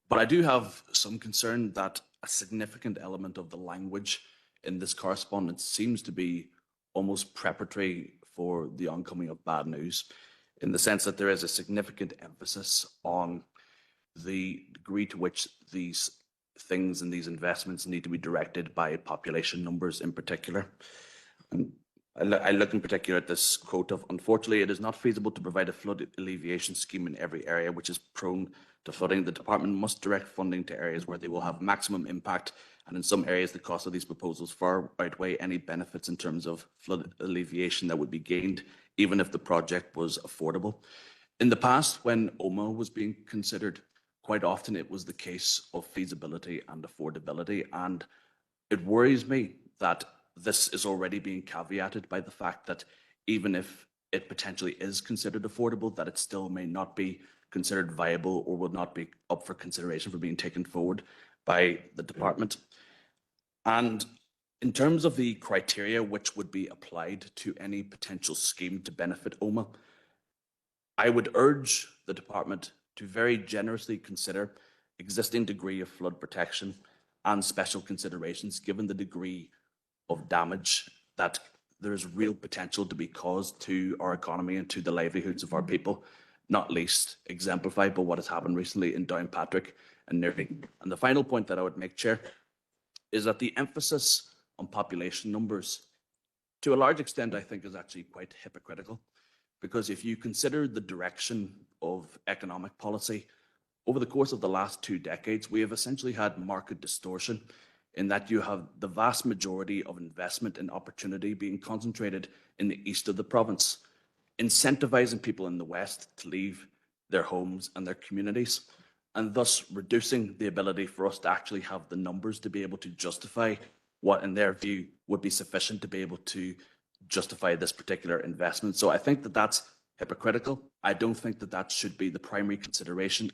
But I do have some concern that a significant element of the language in this correspondence seems to be almost preparatory for the oncoming of bad news, in the sense that there is a significant emphasis on the degree to which these things and these investments need to be directed by population numbers in particular. And I look in particular at this quote of, unfortunately, it is not feasible to provide a flood alleviation scheme in every area which is prone to flooding. The department must direct funding to areas where they will have maximum impact, and in some areas the cost of these proposals far outweigh any benefits in terms of flood alleviation that would be gained, even if the project was affordable. In the past, when Omagh was being considered, quite often it was the case of feasibility and affordability, and it worries me that this is already being caveated by the fact that even if it potentially is considered affordable, that it still may not be considered viable or would not be up for consideration for being taken forward by the department. And in terms of the criteria which would be applied to any potential scheme to benefit Omagh, I would urge the department to very generously consider existing degree of flood protection and special considerations, given the degree of damage that there is real potential to be caused to our economy and to the livelihoods of our people, not least exemplified by what has happened recently in Downpatrick and Nearly. And the final point that I would make, Chair, is that the emphasis on population numbers, to a large extent, I think is actually quite hypocritical, because if you consider the direction of economic policy over the course of the last 2 decades, we have essentially had market distortion in that you have the vast majority of investment and opportunity being concentrated in the east of the province, incentivizing people in the west to leave their homes and their communities, and thus reducing the ability for us to actually have the numbers to be able to justify what, in their view, would be sufficient to be able to justify this particular investment. So I think that that's hypocritical. I don't think that that should be the primary consideration.